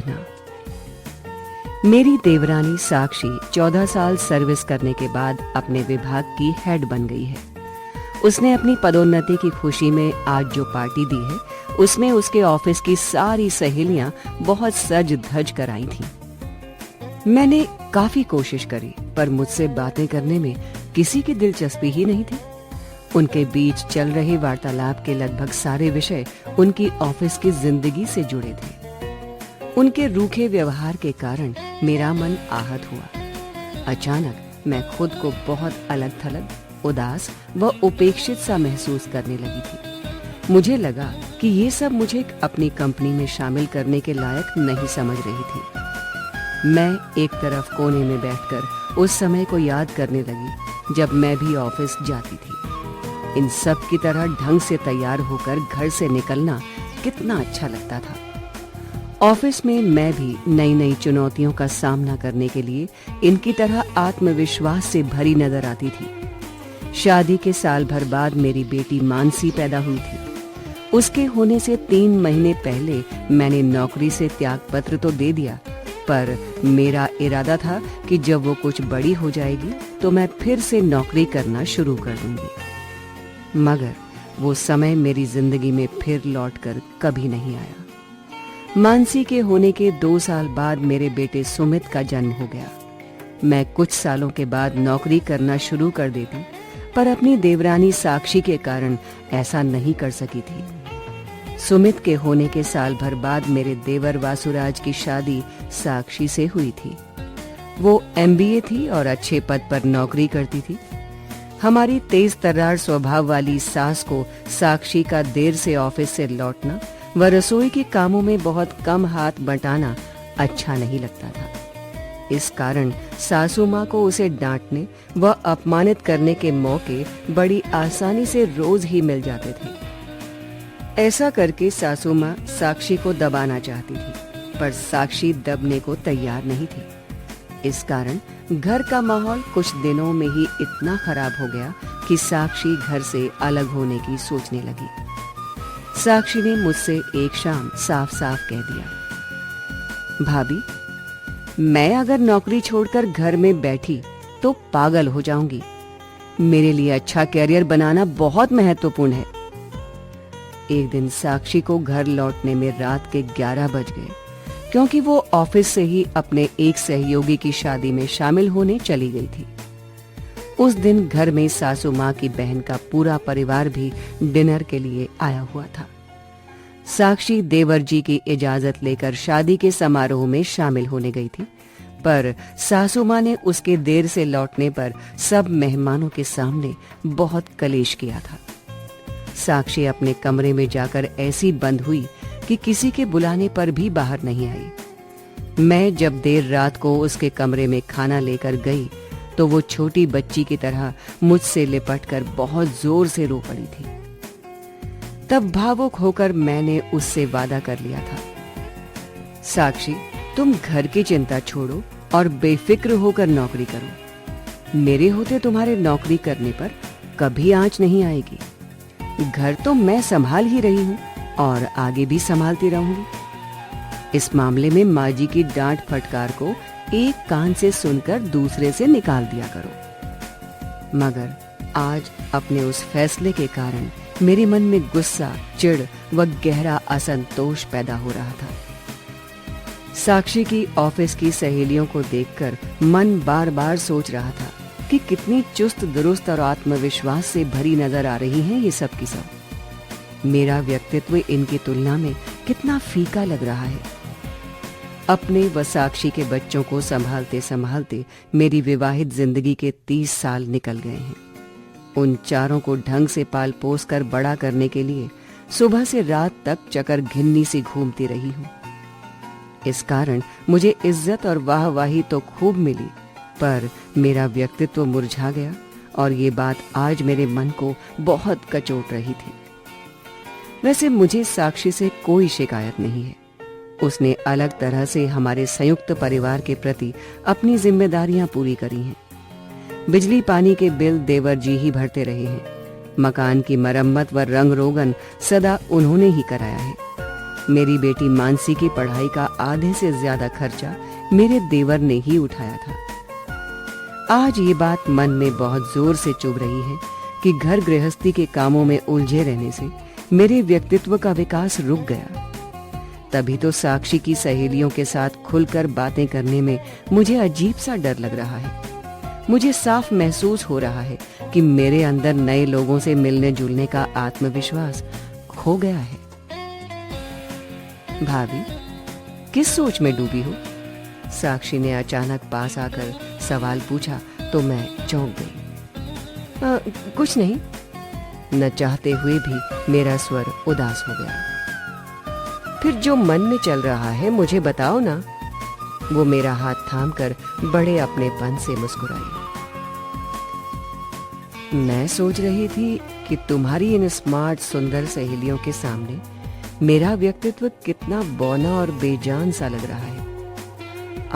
लिखना। मेरी देवरानी साक्षी 14 साल सर्विस करने के बाद अपने विभाग की हेड बन गई है। उसने अपनी पदोन्नति की खुशी में आज जो पार्टी दी है, उसमें उसके ऑफिस की सारी सहेलियां बहुत सज धज कर आई थीं। मैंने काफी कोशिश करी, पर मुझसे बातें करने में किसी की दिलचस्पी ही नहीं थी। उनके बीच चल रहे वार्तालाप के लगभग सारे विषय उनकी ऑफिस की जिंदगी से जुड़े थे। उनके रूखे व्यवहार के कारण मेरा मन आहत हुआ। अचानक मैं खुद को बहुत अलग थलग, उदास व उपेक्षित सा महसूस करने लगी थी। मुझे लगा कि ये सब मुझे अपनी कंपनी में शामिल करने के लायक नहीं समझ रही थी। मैं एक तरफ कोने में बैठकर उस समय को याद करने लगी जब मैं भी ऑफिस जाती थी। इन सब की तरह ढंग से तैयार होकर घर से निकलना कितना अच्छा लगता था। ऑफिस में मैं भी नई नई चुनौतियों का सामना करने के लिए इनकी तरह आत्मविश्वास से भरी नजर आती थी। शादी के साल भर बाद मेरी बेटी मानसी पैदा हुई थी। उसके होने से 3 महीने पहले मैंने नौकरी से त्यागपत्र तो दे दिया, पर मेरा इरादा था कि जब वो कुछ बड़ी हो जाएगी तो मैं फिर से नौकरी करना शुरू कर दूंगी। मगर वो समय मेरी जिंदगी में फिर लौटकर कभी नहीं आया। मानसी के होने के 2 साल बाद मेरे बेटे सुमित का जन्म हो गया। मैं कुछ सालों के बाद नौकरी करना शुरू कर देती, पर अपनी देवरानी साक्षी के कारण ऐसा नहीं कर सकी थी। सुमित के होने के साल भर बाद मेरे देवर वासुराज की शादी साक्षी से हुई थी। वो MBA थी और अच्छे पद पर नौकरी करती थी। हमारी तेज तर्रार स्वभाव वाली सास को साक्षी का देर से ऑफिस से लौटना व रसोई के कामों में बहुत कम हाथ बटाना अच्छा नहीं लगता था। इस कारण सासू माँ को उसे डांटने व अपमानित करने के मौके बड़ी आसानी से रोज ही मिल जाते थे। ऐसा करके सासू माँ साक्षी को दबाना चाहती थी, पर साक्षी दबने को तैयार नहीं थी। इस कारण घर का माहौल कुछ दिनों में ही इतना खराब हो गया कि साक्षी घर से अलग होने की सोचने लगी। साक्षी ने मुझसे एक शाम साफ साफ कह दिया, भाभी, मैं अगर नौकरी छोड़कर घर में बैठी तो पागल हो जाऊंगी। मेरे लिए अच्छा कैरियर बनाना बहुत महत्वपूर्ण है। एक दिन साक्षी को घर लौटने में रात के 11 बज गए, क्योंकि वो ऑफिस से ही अपने एक सहयोगी की शादी में शामिल होने चली गई थी। उस दिन घर में सासू माँ की बहन का पूरा परिवार भी डिनर के लिए आया हुआ था। साक्षी देवर जी की इजाजत लेकर शादी के समारोह में शामिल होने गई थी, पर सासू माँ ने उसके देर से लौटने पर सब मेहमानों के सामने बहुत कलेश किया था। साक्षी अपने कमरे में जाकर ऐसी बंद हुई कि किसी के बुलाने पर भी बाहर नहीं आई। मैं जब देर रात को उसके कमरे में खाना लेकर गई तो वो छोटी बच्ची की तरह मुझसे लिपटकर बहुत जोर से रो पड़ी थी। तब भावुक होकर मैंने उससे वादा कर लिया था, साक्षी, तुम घर की चिंता छोड़ो और बेफिक्र होकर नौकरी करो। मेरे होते तुम्हारे नौकरी करने पर कभी आंच नहीं आएगी। घर तो मैं संभाल ही रही हूँ और आगे भी संभालती रहूंगी। इस मामले में माँ जी की डांट फटकार को एक कान से सुनकर दूसरे से निकाल दिया करो। मगर आज अपने उस फैसले के कारण मेरे मन में गुस्सा, चिढ़ व गहरा असंतोष पैदा हो रहा था। साक्षी की ऑफिस की सहेलियों को देखकर मन बार बार सोच रहा था कि कितनी चुस्त दुरुस्त और आत्मविश्वास से भरी नजर आ रही हैं ये सब की सब। मेरा व्यक्तित्व इनकी तुलना में कितना फीका लग रहा है। अपने व साक्षी के बच्चों को संभालते संभालते मेरी विवाहित जिंदगी के 30 साल निकल गए हैं। उन चारों को ढंग से पाल पोस कर बड़ा करने के लिए सुबह से रात तक चकर घिन्नी सी घूमती रही हूँ। इस कारण मुझे इज्जत और वाहवाही तो खूब मिली, पर मेरा व्यक्तित्व मुरझा गया और ये बात आज मेरे मन को बहुत कचोट रही थी। वैसे मुझे साक्षी से कोई शिकायत नहीं है। उसने अलग तरह से हमारे संयुक्त परिवार के प्रति अपनी जिम्मेदारियां पूरी करी हैं। बिजली पानी के बिल देवर जी ही भरते रहे हैं। मकान की मरम्मत व रंग रोगन सदा उन्होंने ही कराया है। मेरी बेटी मानसी की पढ़ाई का आधे से ज्यादा खर्चा मेरे देवर ने ही उठाया था। आज ये बात मन में बहुत जोर से चुभ रही है कि घर गृहस्थी के कामों में उलझे रहने से मेरे व्यक्तित्व का विकास रुक गया। तभी तो साक्षी की सहेलियों के साथ खुलकर बातें करने में मुझे अजीब सा डर लग रहा है। मुझे साफ महसूस हो रहा है कि मेरे अंदर नए लोगों से मिलने जुलने का आत्मविश्वास खो गया है। भाभी, किस सोच में डूबी हो? साक्षी ने अचानक पास आकर सवाल पूछा तो मैं चौंक गई। कुछ नहीं, न चाहते हुए भी मेरा स्वर उदास हो गया। फिर जो मन में चल रहा है मुझे बताओ ना। वो मेरा हाथ थामकर बड़े अपनेपन से मुस्कुराई। मैं सोच रही थी कि तुम्हारी इन स्मार्ट सुंदर सहेलियों के सामने मेरा व्यक्तित्व कितना बौना और बेजान सा लग रहा है।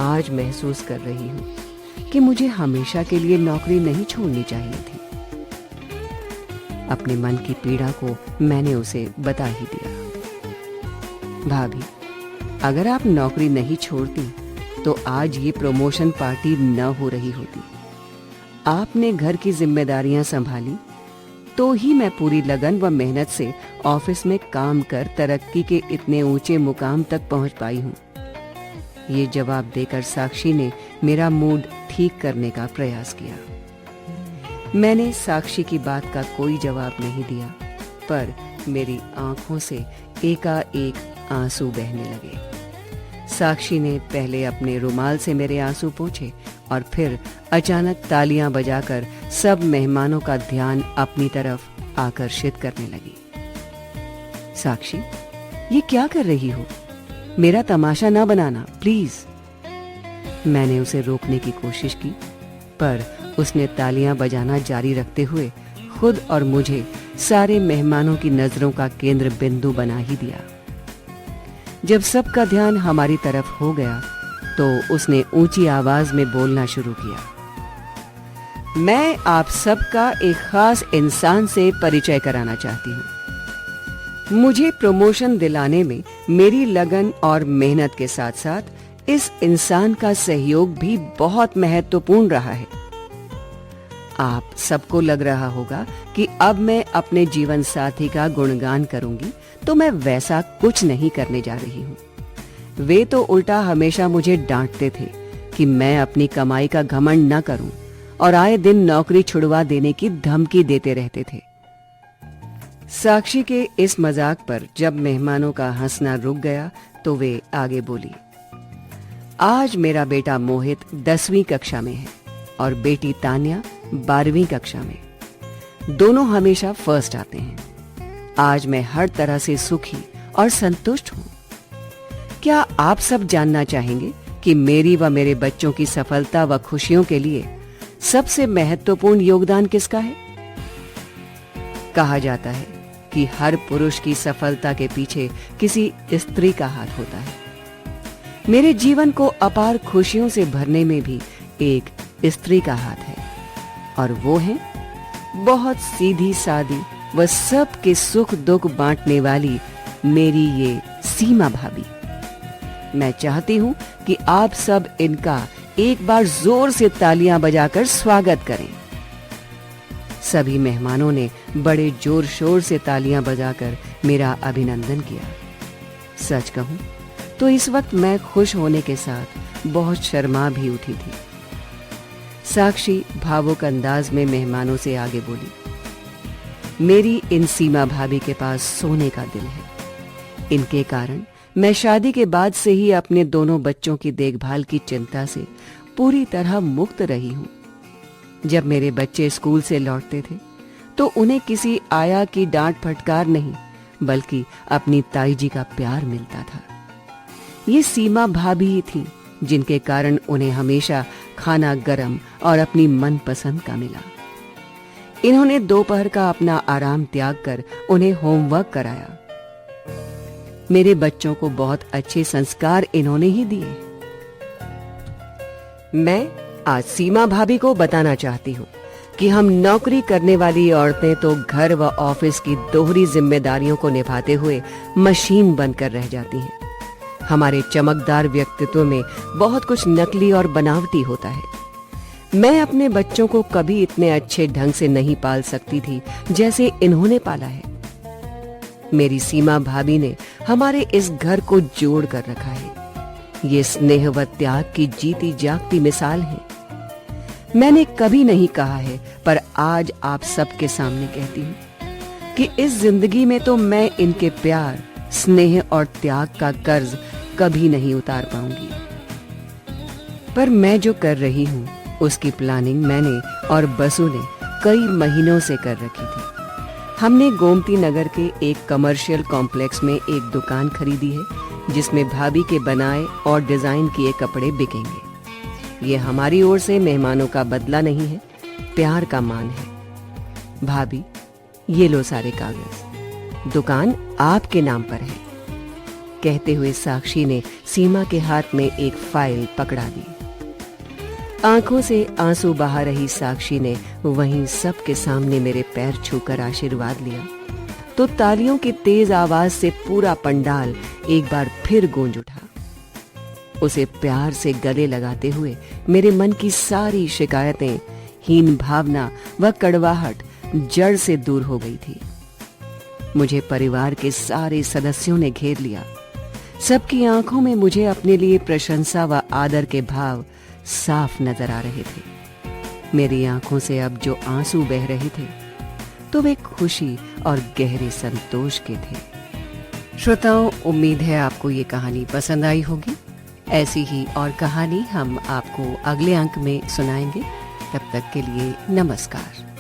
आज महसूस कर रही हूँ कि मुझे हमेशा के लिए नौकरी नहीं छोड़नी चाहिए थी। अपने मन की पीड़ा को मैंने उसे बता ही दिया। भाभी, अगर आप नौकरी नहीं छोड़ती तो आज ये प्रमोशन पार्टी न हो रही होती। आपने घर की जिम्मेदारियां संभाली तो ही मैं पूरी लगन व मेहनत से ऑफिस में काम कर तरक्की के इतने ऊंचे मुकाम तक पहुंच पाई हूं। ये जवाब देकर साक्षी ने मेरा मूड ठीक करने का प्रयास किया। मैंने साक्षी की बात का कोई जवाब नहीं दिया, पर मेरी आंखों से एकाएक आंसू बहने लगे। साक्षी ने पहले अपने रुमाल से मेरे आंसू पोंछे और फिर अचानक तालियां बजाकर सब मेहमानों का ध्यान अपनी तरफ आकर्षित करने लगी। साक्षी, ये क्या कर रही हो? मेरा तमाशा ना बनाना प्लीज। मैंने उसे रोकने की कोशिश की, पर उसने तालियां बजाना जारी रखते हुए खुद और मुझे सारे मेहमानों की नजरों का केंद्र बिंदु बना ही दिया। जब सबका ध्यान हमारी तरफ हो गया तो उसने ऊंची आवाज में बोलना शुरू किया। मैं आप सबका एक खास इंसान से परिचय कराना चाहती हूँ। मुझे प्रमोशन दिलाने में मेरी लगन और मेहनत के साथ साथ इस इंसान का सहयोग भी बहुत महत्वपूर्ण रहा है। आप सबको लग रहा होगा कि अब मैं अपने जीवन साथी का गुणगान करूंगी, तो मैं वैसा कुछ नहीं करने जा रही हूँ। वे तो उल्टा हमेशा मुझे डांटते थे कि मैं अपनी कमाई का घमंड न करूं और आए दिन नौकरी छुड़वा देने की धमकी देते रहते थे। साक्षी के इस मजाक पर जब मेहमानों का हंसना रुक गया तो वे आगे बोली। आज मेरा बेटा मोहित 10वीं कक्षा में है और बेटी तान्या 12वीं कक्षा में। दोनों हमेशा फर्स्ट आते हैं। आज मैं हर तरह से सुखी और संतुष्ट हूं। क्या आप सब जानना चाहेंगे कि मेरी व मेरे बच्चों की सफलता व खुशियों के लिए सबसे महत्वपूर्ण योगदान किसका है? कहा जाता है कि हर पुरुष की सफलता के पीछे किसी स्त्री का हाथ होता है। मेरे जीवन को अपार खुशियों से भरने में भी एक स्त्री का हाथ है, और वो है बहुत सीधी सादी व सबके सुख दुख बांटने वाली मेरी ये सीमा भाभी। मैं चाहती हूं कि आप सब इनका एक बार जोर से तालियां बजाकर स्वागत करें। सभी मेहमानों ने बड़े जोर शोर से तालियां बजाकर मेरा अभिनंदन किया। सच कहूं तो इस वक्त मैं खुश होने के साथ बहुत शर्मा भी उठी थी। साक्षी भावुक अंदाज में मेहमानों से आगे बोली। मेरी इन सीमा भाभी के पास सोने का दिल है। इनके कारण मैं शादी के बाद से ही अपने दोनों बच्चों की देखभाल की चिंता से पूरी तरह मुक्त रही हूं। जब मेरे बच्चे स्कूल से लौटते थे तो उन्हें किसी आया की डांट फटकार नहीं, बल्कि अपनी ताई जी का प्यार मिलता था। ये सीमा भाभी ही थी जिनके कारण उन्हें हमेशा खाना गरम और अपनी मनपसंद का मिला। इन्होंने दोपहर का अपना आराम त्याग कर उन्हें होमवर्क कराया। मेरे बच्चों को बहुत अच्छे संस्कार इन्होंने ही दिए। मैं आज सीमा भाभी को बताना चाहती हूँ कि हम नौकरी करने वाली औरतें तो घर व ऑफिस की दोहरी जिम्मेदारियों को निभाते हुए मशीन बनकर रह जाती हैं। हमारे चमकदार व्यक्तित्व में बहुत कुछ नकली और बनावटी होता है। मैं अपने बच्चों को कभी इतने अच्छे ढंग से नहीं पाल सकती थी जैसे इन्होंने पाला है। मेरी सीमा भाभी ने हमारे इस घर को जोड़ कर रखा है। ये स्नेह व त्याग की जीती जागती मिसाल है। मैंने कभी नहीं कहा है, पर आज आप सबके सामने कहती हूँ कि इस जिंदगी में तो मैं इनके प्यार, स्नेह और त्याग का कर्ज कभी नहीं उतार पाऊंगी। पर मैं जो कर रही हूँ उसकी प्लानिंग मैंने और बसु ने कई महीनों से कर रखी थी। हमने गोमती नगर के एक कमर्शियल कॉम्प्लेक्स में एक दुकान खरीदी है जिसमें भाभी के बनाए और डिजाइन किए कपड़े बिकेंगे। ये हमारी ओर से मेहमानों का बदला नहीं है, प्यार का मान है। भाभी, ये लो सारे कागज, दुकान आपके नाम पर है। कहते हुए साक्षी ने सीमा के हाथ में एक फाइल पकड़ा दी। आंखों से आंसू बहा रही साक्षी ने वहीं सबके सामने मेरे पैर छूकर आशीर्वाद लिया तो तालियों की तेज आवाज से पूरा पंडाल एक बार फिर गूंज उठा। उसे प्यार से गले लगाते हुए मेरे मन की सारी शिकायतें, हीन भावना व कड़वाहट जड़ से दूर हो गई थी। मुझे परिवार के सारे सदस्यों ने घेर लिया। सबकी आंखों में मुझे अपने लिए प्रशंसा व आदर के भाव साफ नजर आ रहे थे। मेरी आंखों से अब जो आंसू बह रहे थे तो वे खुशी और गहरे संतोष के थे। श्रोताओं, उम्मीद है आपको ये कहानी पसंद आई होगी। ऐसी ही और कहानी हम आपको अगले अंक में सुनाएंगे। तब तक के लिए नमस्कार।